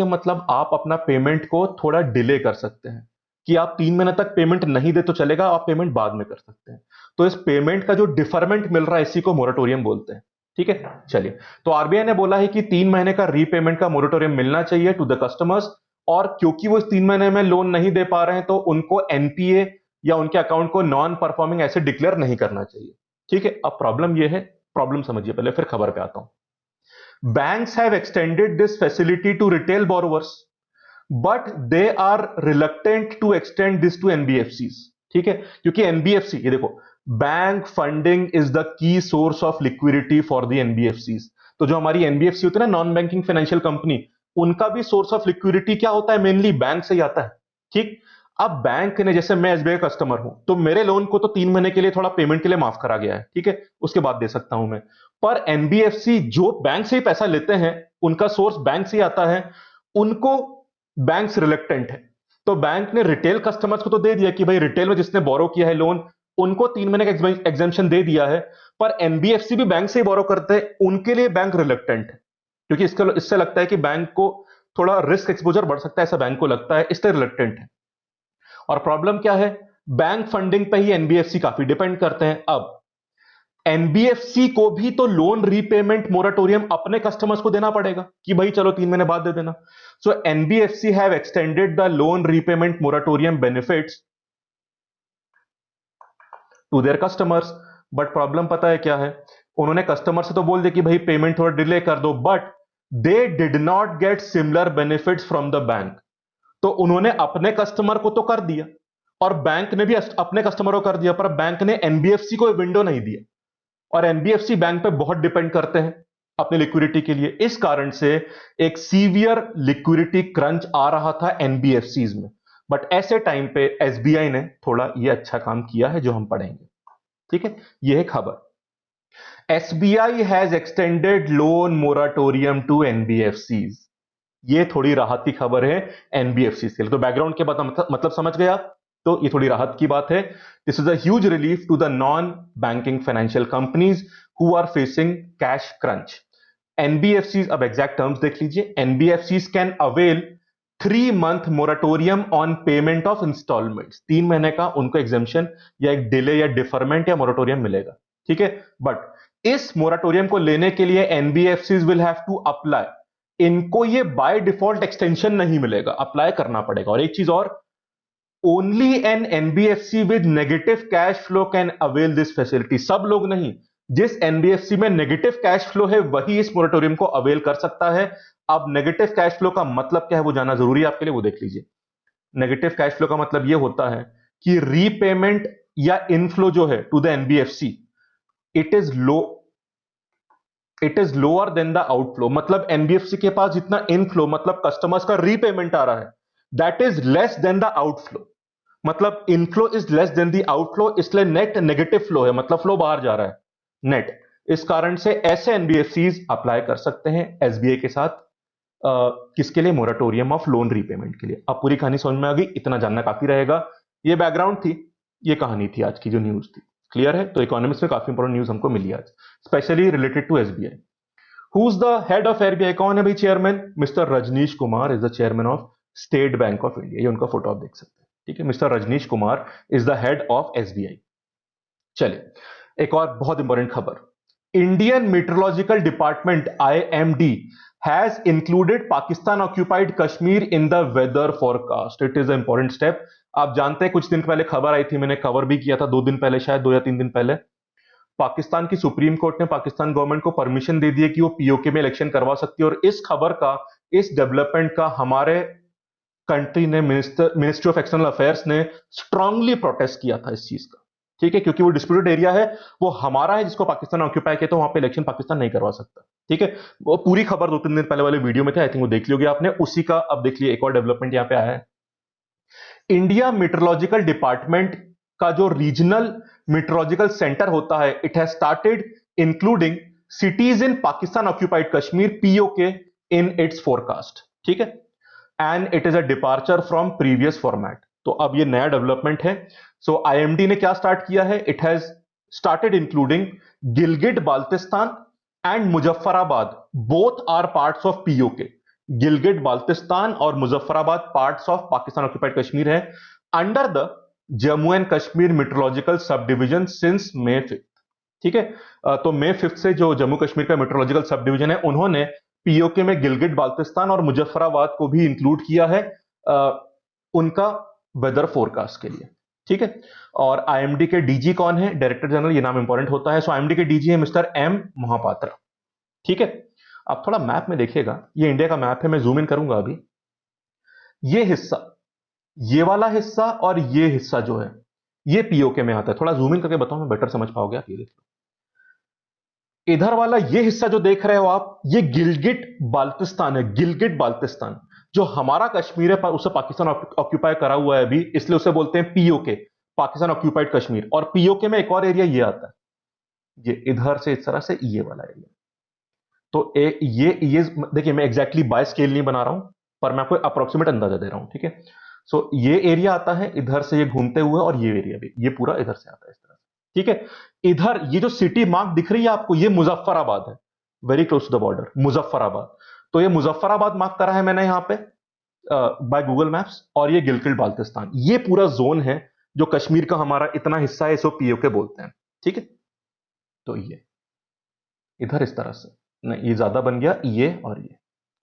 मतलब आप अपना पेमेंट को थोड़ा डिले कर सकते हैं, कि आप 3 महीने तक पेमेंट नहीं दे तो चलेगा, आप पेमेंट बाद में कर सकते हैं। तो इस पेमेंट का जो डिफरमेंट मिल रहा है, इसी को मोराटोरियम बोलते हैं। ठीक है, चलिए, तो आरबीआई ने बोला है कि 3 महीने का रीपेमेंट का मोराटोरियम मिलना चाहिए टू द कस्टमर्स, और क्योंकि वो इस 3 महीने में लोन नहीं दे पा रहे हैं, तो उनको एनपीए या उनके अकाउंट को नॉन परफॉर्मिंग एसेट डिक्लेयर नहीं करना चाहिए। ठीक है, अब प्रॉब्लम ये है, प्रॉब्लम समझिए पहले, फिर खबर पे आता हूं। Banks have extended this facility to retail borrowers, but they are reluctant to extend this to NBFCs. ठीक है, क्योंकि एनबीएफसी, ये देखो, bank funding is the key source of liquidity for the NBFCs. तो जो हमारी एनबीएफसी होती है ना, नॉन बैंकिंग फाइनेंशियल कंपनी, उनका भी सोर्स ऑफ लिक्विडिटी क्या होता है, मेनली बैंक से ही आता है। ठीक, अब बैंक ने, जैसे मैं एसबीआई कस्टमर हूं, तो मेरे लोन को तो 3 महीने के लिए थोड़ा पेमेंट के लिए माफ करा गया है। ठीक है, उसके बाद दे सकता हूं मैं। पर एनबीएफसी जो बैंक से ही पैसा लेते हैं, उनका सोर्स बैंक से ही आता है, उनको बैंक्स रिलेक्टेंट है। तो बैंक ने रिटेल कस्टमर्स को तो दे दिया कि भाई रिटेल में जिसने बोरो किया है लोन, उनको 3 महीने का एग्जेम्पशन दे दिया है। पर एनबीएफसी भी बैंक से ही बोरो करते हैं, उनके लिए बैंक रिलेक्टेंट है, क्योंकि इससे लगता है कि बैंक को थोड़ा रिस्क एक्सपोजर बढ़ सकता है, ऐसा बैंक को लगता है, इसलिए रिलेक्टेंट है। और प्रॉब्लम क्या है, बैंक फंडिंग पे ही एनबीएफसी काफी डिपेंड करते हैं। अब एनबीएफसी को भी तो लोन रीपेमेंट मोराटोरियम अपने कस्टमर्स को देना पड़ेगा, कि भाई चलो 3 महीने बाद दे देना। So NBFC have extended the loan repayment moratorium benefits to their customers. But problem पता है क्या है, उन्होंने कस्टमर से तो बोल दिया कि भाई पेमेंट थोड़ा डिले कर दो, but they did not gate similar benefits from the bank. तो उन्होंने अपने कस्टमर को तो कर दिया, और बैंक ने भी अपने कस्टमर को कर दिया, पर बैंक ने एनबीएफसी को विंडो नहीं दिया। और एनबीएफसी बैंक पे बहुत डिपेंड करते हैं अपनी लिक्विडिटी के लिए। इस कारण से एक सीवियर लिक्विडिटी क्रंच आ रहा था एनबीएफसीज में। बट ऐसे टाइम पे एसबीआई ने थोड़ा ये अच्छा काम किया है, जो हम पढ़ेंगे। ठीक है, ये है खबर। SBI has extended loan moratorium to NBFCs. ये थोड़ी राहत की खबर है एनबीएफसी से। तो बैकग्राउंड के बाद मतलब समझ गए आप। तो ये थोड़ी राहत की बात है। This is a huge relief to the non banking financial companies who are facing cash crunch. NBFCs, अब एग्जैक्ट टर्म्स देख लीजिए। NBFCs can avail 3 month moratorium on payment of installments. 3 महीने का उनको एग्जेम्पशन या एक डिले या डिफरमेंट या मोराटोरियम मिलेगा। ठीक है, बट इस मोराटोरियम को लेने के लिए NBFCs will have to apply. इनको ये बाय डिफॉल्ट एक्सटेंशन नहीं मिलेगा, अप्लाई करना पड़ेगा। और एक चीज और, only an NBFC with negative cash flow can avail this facility. सब लोग नहीं, जिस एनबीएफसी में नेगेटिव कैश फ्लो है वही इस मोरेटोरियम को अवेल कर सकता है। अब नेगेटिव कैश फ्लो का मतलब क्या है वो जानना जरूरी है आपके लिए, वो देख लीजिए। नेगेटिव कैश फ्लो का मतलब ये होता है कि रीपेमेंट या इनफ्लो जो है to the NBFC, it is low, it is lower than the outflow. मतलब एनबीएफसी के पास जितना इनफ्लो मतलब कस्टमर्स का रीपेमेंट आ रहा है, that is less than the outflow. मतलब inflow is less than the outflow, इसलिए नेट नेगेटिव फ्लो है, मतलब फ्लो बाहर जा रहा है नेट। इस कारण से ऐसे एनबीएफसीज अप्लाई कर सकते हैं एसबीआई के साथ। किसके लिए? मोराटोरियम ऑफ लोन रीपेमेंट के लिए। अब पूरी कहानी समझ में आ गई, इतना जानना काफी रहेगा। ये बैकग्राउंड थी, ये कहानी थी आज की जो न्यूज थी। क्लियर है? तो इकोनॉमिक्स में काफी इंपॉर्टेंट न्यूज हमको मिली आज, specially related to SBI. Who is the head of RBI? कौन है भाई chairman? Mister Rajneesh Kumar is the chairman of State Bank of India. ये उनका फोटो आप देख सकते हैं। ठीक है, mister Rajneesh Kumar is the head of SBI. चलिए, एक और बहुत इंपॉर्टेंट खबर। Indian meteorological department IMD has included Pakistan occupied Kashmir in the weather forecast. It is a important step. आप जानते हैं कुछ दिन पहले खबर आई थी, मैंने कवर भी किया था 2 दिन पहले, शायद 2 या 3 दिन पहले। पाकिस्तान की सुप्रीम कोर्ट ने पाकिस्तान गवर्नमेंट को परमिशन दे दी है कि वो पीओके में इलेक्शन करवा सकती है। और इस खबर का, इस डेवलपमेंट का हमारे कंट्री ने, मिनिस्ट्री ऑफ एक्सटर्नल अफेयर्स ने स्ट्रांगली प्रोटेस्ट किया था इस चीज का। ठीक है, क्योंकि वो डिस्प्यूटेड एरिया है, वो हमारा है जिसको पाकिस्तान ऑक्यूपाई किया, तो वहां पे इलेक्शन पाकिस्तान नहीं करवा सकता। ठीक है, वो पूरी खबर 2-3 दिन पहले वाले वीडियो में थे, आई थिंक वो देख लियोगे आपने। उसी का अब देख लिया, एक और डेवलपमेंट यहां पे आया है। इंडिया मीटरोलॉजिकल डिपार्टमेंट का जो रीजनल मीटरोलॉजिकल सेंटर होता है, it has started including cities in Pakistan occupied Kashmir PoK in its forecast. ठीक है, and it is a departure from previous format. तो अब ये नया डेवलपमेंट है। सो आईएमडी ने क्या स्टार्ट किया है? It has started including Gilgit Baltistan and Muzaffarabad, both are parts of PoK. Gilgit Baltistan और Muzaffarabad parts of Pakistan occupied Kashmir है, under the Jammu and Kashmir meteorological subdivision since May 5। ठीक है, तो May 5 से जो जम्मू कश्मीर का मेट्रोलॉजिकल सब डिविजन है, उन्होंने पीओके में गिलगिट बाल्टिस्तान और मुजफ्फराबाद को भी इंक्लूड किया है उनका वेदर फोरकास्ट के लिए। ठीक है, और आईएमडी के डीजी कौन है? डायरेक्टर जनरल, ये नाम इंपॉर्टेंट होता है। सो आईएमडी के डीजी है मिस्टर एम महापात्रा। ठीक है, आप थोड़ा मैप में देखिएगा, ये इंडिया का मैप है, मैं जूम इन करूंगा अभी। ये हिस्सा, ये वाला हिस्सा और ये हिस्सा जो है, ये पीओके में आता है। थोड़ा जूम इन करके बताऊं, मैं बेटर समझ पाओगे आप। ये देखो, इधर वाला ये हिस्सा जो देख रहे हो आप, ये गिलगिट बाल्टिस्तान है। गिलगिट बाल्टिस्तान जो हमारा कश्मीर है, उसे पाकिस्तान ऑक्यूपाई करा हुआ है अभी, इसलिए उसे बोलते हैं पीओके, पाकिस्तान ऑक्यूपाइड कश्मीर। और पीओके में एक और एरिया ये आता है, ये इधर से इस तरह से ये वाला एरिया। तो ये देखिए, मैं एग्जैक्टली बाय स्केल नहीं बना रहा हूं, पर मैं आपको अप्रोक्सीमेट अंदाजा दे रहा हूं। ठीक है, सो ये एरिया आता है इधर से ये घूमते हुए, और ये एरिया भी, ये पूरा इधर से आता है इस तरह से। ठीक है, इधर ये जो सिटी मार्क दिख रही है आपको, ये मुजफ्फराबाद है, very close to the border, Muzaffarabad. तो ये मुजफ्फराबाद मार्क करा है मैंने यहां पे बाय गूगल मैप्स। और ये गिलगिट बाल्टिस्तान, ये पूरा जोन है जो कश्मीर का हमारा इतना हिस्सा है, इसको पीओके बोलते हैं। ठीक है, तो ये इधर इस तरह से, नहीं ये ज्यादा बन गया, ये और ये।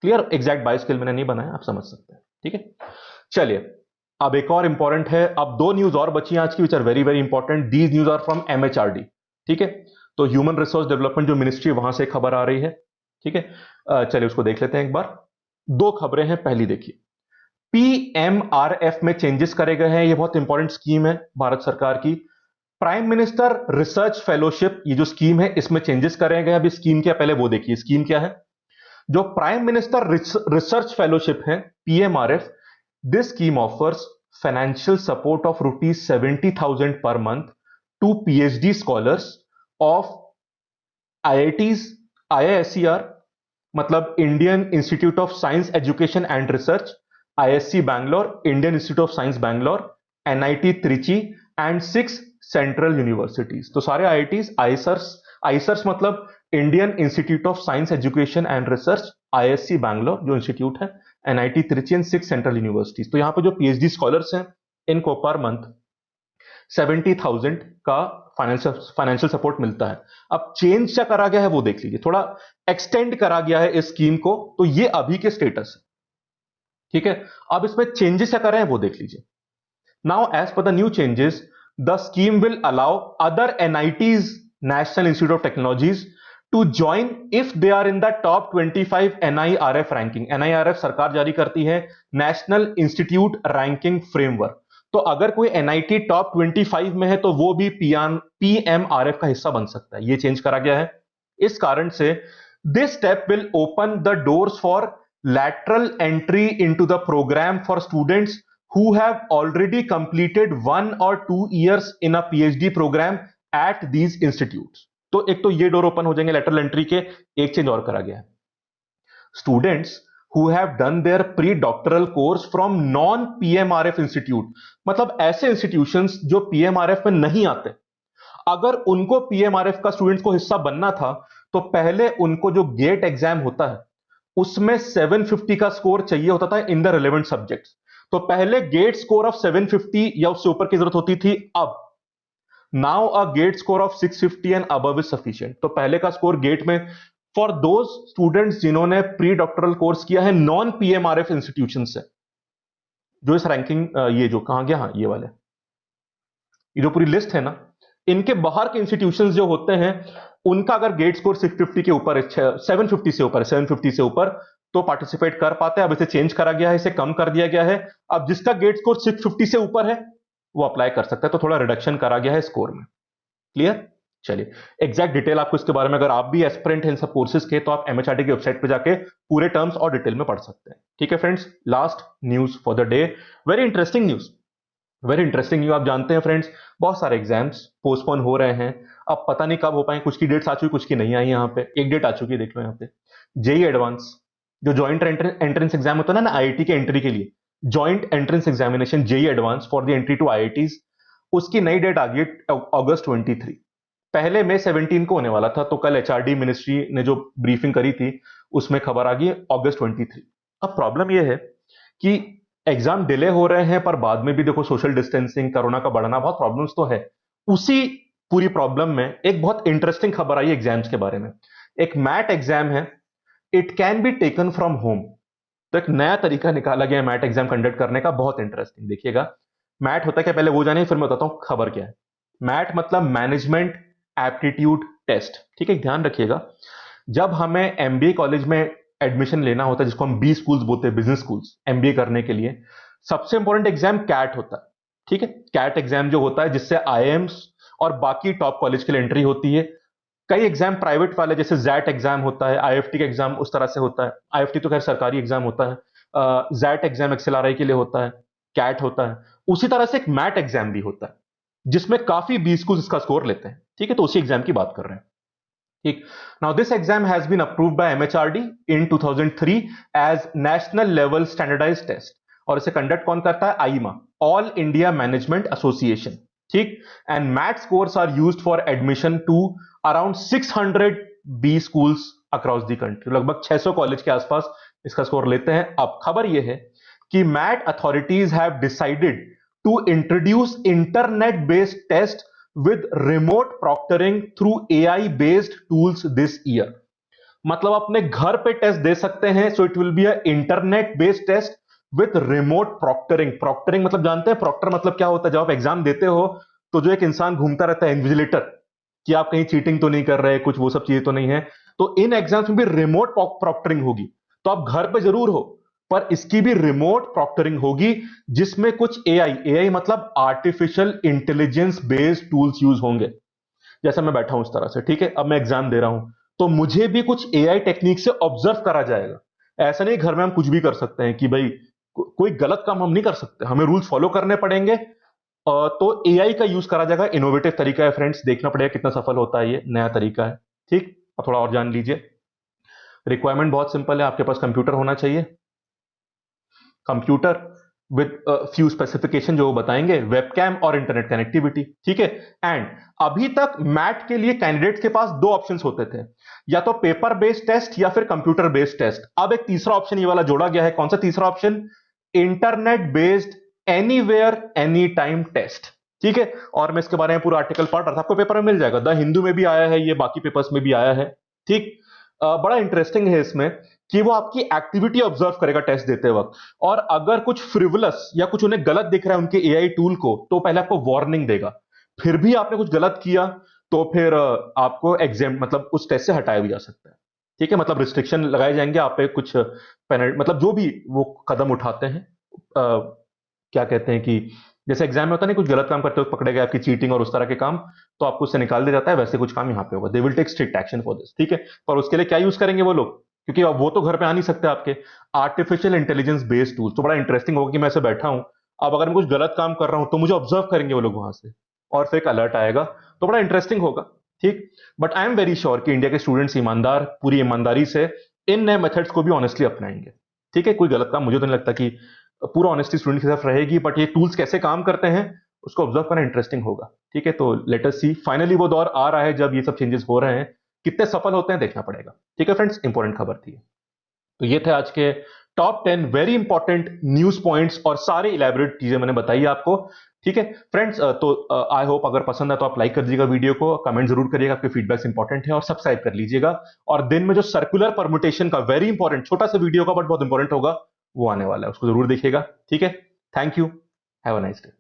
क्लियर? एग्जैक्ट बाय स्केल मैंने नहीं बनाया, आप समझ सकते हैं। ठीक है, चलिए, अब एक और इंपॉर्टेंट है, अब 2 न्यूज और बची हैं आज की, which are very very important. These news are from MHRD. ठीक है, तो ह्यूमन रिसोर्स डेवलपमेंट जो मिनिस्ट्री, वहां से खबर आ रही है। ठीक है, चलिए उसको देख लेते हैं एक बार। 2 खबरें हैं, पहली देखिए, पीएमआरएफ में चेंजेस करे गए हैं। ये बहुत इंपॉर्टेंट स्कीम है भारत सरकार की, प्राइम मिनिस्टर रिसर्च फेलोशिप। ये जो स्कीम है, इसमें चेंजेस करे गए। अभी स्कीम क्या, पहले वो देखिए स्कीम क्या है। जो प्राइम मिनिस्टर रिसर्च फेलोशिप है, PMRF, this scheme offers financial support of ₹70,000 per month to PhD scholars of IITs, IISER मतलब Indian institute of science education and research, ISC Bangalore, Indian institute of science Bangalore, NIT Trichy and 6 central universities. तो सारे IITs, आईसर्स, आईसर्स मतलब Indian institute of science education and research, ISC Bangalore जो institute है, NIT Trichy and 6 central universities. तो यहाँ पे जो PhD स्कॉलर्स हैं इनको पर मंथ 70,000 का फाइनेंशियल सपोर्ट मिलता है। अब चेंज क्या करा गया है वो देख लीजिए, थोड़ा एक्सटेंड करा गया है इस स्कीम को। तो ये अभी के स्टेटस है, ठीक है। अब इसमें चेंजेस क्या कर रहे हैं वो देख लीजिए। Now as per the new changes, the scheme will allow other NITs, national institute of technologies, to join if they are in the top 25 NIRF ranking. NIRF सरकार जारी करती है, नेशनल इंस्टीट्यूट रैंकिंग फ्रेमवर्क। तो अगर कोई NIT top 25 में है तो वो भी PMRF का हिस्सा बन सकता है। ये चेंज करा गया है। इस कारण से this step will open the doors for lateral entry into the program for students who have already completed 1 or 2 years in a PhD program at these institutes। तो एक तो ये डोर ओपन हो जाएंगे lateral entry के। एक change और करा गया है, students who have done their pre-doctoral course from non-PMRF institute, मतलब ऐसे इंस्टीट्यूशंस जो PMRF में नहीं आते, अगर उनको PMRF का स्टूडेंट्स को हिस्सा बनना था तो पहले उनको जो गेट एग्जाम होता है उसमें 750 का स्कोर चाहिए होता था इन द रिलेवेंट सब्जेक्ट्स। तो पहले गेट स्कोर ऑफ 750 या उससे ऊपर की जरूरत होती थी। अब now a GATE score of 650 and above is sufficient. तो पहले का स्कोर गेट में फॉर दोज स्टूडेंट्स जिन्होंने प्री डॉक्टरल कोर्स किया है नॉन PMRF इंस्टीट्यूशन से, जो इस रैंकिंग ये जो कहां गया, हाँ ये वाले, ये जो पूरी लिस्ट है ना, इनके बाहर के इंस्टीट्यूशंस जो होते हैं उनका अगर गेट स्कोर 650 के ऊपर, 750 से ऊपर, 750 से ऊपर तो पार्टिसिपेट कर पाते हैं। अब इसे चेंज करा गया है, इसे कम कर दिया गया है। अब जिसका गेट स्कोर 650 से ऊपर है वो अप्लाई कर सकता है। तो थोड़ा रिडक्शन करा गया है स्कोर में। क्लियर? चलिए, एग्जैक्ट डिटेल आपको इसके बारे में, अगर आप भी एस्पिरेंट हैं इन सब कोर्सेज के, तो आप MHRD की वेबसाइट पे जाके पूरे टर्म्स और डिटेल में पढ़ सकते हैं। ठीक है friends, last news for the day, very interesting news, very interesting news. आप जानते हैं फ्रेंड्स, बहुत सारे एग्जाम्स पोस्टपोन हो रहे हैं। अब पता नहीं कब हो पाए, कुछ की डेट्स आ चुकी, कुछ की नहीं आई। यहाँ पे एक डेट आ चुकी है, देख लो यहाँ पे। जेई एडवांस जो ज्वाइंट एंट्रेंस एग्जाम होता है ना IIT के एंट्री के लिए, joint entrance examination JEE advance for the entry to IITs, उसकी नई डेट आ गई अगस्त 23। पहले मई 17 को होने वाला था। तो कल HRD मिनिस्ट्री ने जो ब्रीफिंग करी थी उसमें खबर आ गई अगस्त 23। अब प्रॉब्लम यह है कि एग्जाम डिले हो रहे हैं, पर बाद में भी देखो सोशल डिस्टेंसिंग, कोरोना का बढ़ना, बहुत प्रॉब्लम्स तो है। उसी पूरी प्रॉब्लम में एक बहुत इंटरेस्टिंग खबर आई एग्जाम्स के बारे में। एक मैट एग्जाम है, it can be taken from home. तो एक नया तरीका निकाला गया मैट एग्जाम कंडक्ट करने का, बहुत इंटरेस्टिंग। देखिएगा मैट होता क्या, पहले वो जानिए फिर मैं बताता हूं खबर क्या है। मैट मतलब मैनेजमेंट एप्टीट्यूड टेस्ट। ठीक है, ध्यान रखिएगा, जब हमें MBA कॉलेज में एडमिशन लेना होता है, जिसको हम B स्कूल्स बोलते हैं, बिजनेस स्कूल्स, MBA करने के लिए सबसे इंपॉर्टेंट एग्जाम कैट होता है। ठीक है, कैट एग्जाम जो होता है जिससे IIMs और बाकी टॉप कॉलेज के लिए एंट्री होती है। कई एग्जाम प्राइवेट वाले, जैसे जैट एग्जाम होता है, IFT का एग्जाम उस तरह से होता है। IFT तो खैर सरकारी एग्जाम होता है। जैट एग्जाम XLRI के लिए होता है, कैट होता है। उसी तरह से एक मैट एग्जाम भी होता है जिसमें काफी B स्कूल इसका स्कोर लेते हैं। ठीक है, तो उसी एग्जाम की बात कर रहे हैं। ठीक, now this exam has been approved by MHRD इन 2003 as national level standardised test. और इसे कंडक्ट कौन करता है? AIMA, All India Management Association. ठीक, and MAT scores are used for admission to around 600 B schools across the country. लगभग 600 college के आसपास इसका स्कोर लेते हैं। अब खबर यह है कि MAT authorities have decided to introduce internet based test with remote proctoring through AI based tools this year। मतलब अपने घर पे टेस्ट दे सकते हैं। So it will be a internet based test with remote proctoring. Proctoring मतलब जानते हैं, प्रॉक्टर मतलब क्या होता है? जब आप एग्जाम देते हो तो जो एक इंसान घूमता रहता है, इन्विजिलेटर, कि आप कहीं चीटिंग तो नहीं कर रहे, कुछ वो सब चीजें तो नहीं है। तो इन एग्जाम्स में भी रिमोट प्रॉक्टरिंग होगी। तो आप घर पे जरूर हो, पर इसकी भी रिमोट प्रॉक्टरिंग होगी, जिसमें कुछ AI मतलब artificial intelligence based tools use होंगे। जैसा मैं बैठा हूं इस तरह से, ठीक है, अब मैं एग्जाम दे रहा हूं तो मुझे भी कुछ AI टेक्निक से ऑब्जर्व करा जाएगा। ऐसा नहीं घर में हम कुछ भी कर सकते हैं कि भाई कोई गलत काम हम नहीं कर सकते, हमें रूल्स फॉलो करने पड़ेंगे। तो AI का यूज करा जाएगा। इनोवेटिव तरीका है फ्रेंड्स, देखना पड़ेगा कितना सफल होता है, ये नया तरीका है। ठीक, अब थोड़ा और जान लीजिए। रिक्वायरमेंट बहुत सिंपल है, आपके पास कंप्यूटर होना चाहिए, कंप्यूटर विद फ्यू स्पेसिफिकेशन जो वो बताएंगे, वेबकैम और इंटरनेट कनेक्टिविटी, ठीक है। एंड अभी तक मैट के लिए कैंडिडेट्स के पास दो ऑप्शंस होते थे, या तो पेपर बेस्ड टेस्ट या फिर कंप्यूटर बेस्ड टेस्ट। अब एक तीसरा ऑप्शन ये वाला जोड़ा गया है। कौन सा तीसरा option? Internet based anywhere any time test, ठीक है। और मैं इसके बारे में पूरा आर्टिकल पढ़ रहा था, आपको पेपर में मिल जाएगा, द हिंदू में भी आया है ये, बाकी पेपर्स में भी आया है, ठीक। बड़ा इंटरेस्टिंग है इसमें कि वो आपकी एक्टिविटी ऑब्जर्व करेगा टेस्ट देते वक्त, और अगर कुछ फ्रिवलस या कुछ उन्हें गलत दिख रहा है उनके एआई टूल को, तो पहले आपको वार्निंग देगा। फिर भी आपने कुछ गलत किया तो फिर आपको एग्जाम मतलब उस टेस्ट से हटाया भी जा सकता है, ठीक है। मतलब रिस्ट्रिक्शन लगाए जाएंगे आप पे, कुछ पेनल्टी, मतलब जो भी वो कदम उठाते हैं, क्या कहते हैं कि जैसे एग्जाम में होता है ना, कुछ गलत काम करते हो पकड़े गए, आपकी चीटिंग और उस तरह के काम, तो आपको उससे निकाल दिया जाता है, वैसे कुछ काम यहाँ पे होगा। They will take strict action for this, ठीक है। पर उसके लिए क्या यूज करेंगे वो लोग, क्योंकि अब वो तो घर पे आ नहीं सकते आपके, आर्टिफिशियल इंटेलिजेंस बेस्ड टूल। तो बड़ा इंटरेस्टिंग होगा कि मैं ऐसे बैठा हूं, अब अगर मैं कुछ गलत काम कर रहा हूं तो मुझे ऑब्जर्व करेंगे वो लोग वहां से, और फिर एक अलर्ट आएगा, तो बड़ा इंटरेस्टिंग होगा, ठीक। But I am very sure कि इंडिया के स्टूडेंट्स ईमानदार, पूरी ईमानदारी से इन नए मेथड्स को भी ऑनेस्टली अपनाएंगे, ठीक है। कोई गलत काम मुझे तो नहीं लगता कि पूरा ऑनेस्टी स्टूडेंट की तरफ रहेगी, बट ये टूल्स कैसे काम करते हैं उसको ऑब्जर्व करना इंटरेस्टिंग होगा, ठीक है। तो लेट अस सी, फाइनली वो दौर आ रहा है जब ये सब चेंजेस हो रहे हैं, कितने सफल होते हैं देखना पड़ेगा, ठीक है फ्रेंड्स। इंपॉर्टेंट खबर थी। तो ये थे आज के top 10 very important news points, और सारे इलेबोरेट चीजें मैंने बताई आपको, ठीक है फ्रेंड्स। तो आई होप अगर पसंद है तो आप लाइक कर दीजिएगा वीडियो को, कमेंट जरूर करिएगा, आपके फीडबैक्स इंपॉर्टेंट है, और सब्सक्राइब कर लीजिएगा। और दिन में जो सर्कुलर परमुटेशन का वेरी इंपॉर्टेंट छोटा सा वीडियो का बट बहुत इंपॉर्टेंट होगा, वो आने वाला है, उसको जरूर देखिएगा, ठीक है। Thank you, have a nice day.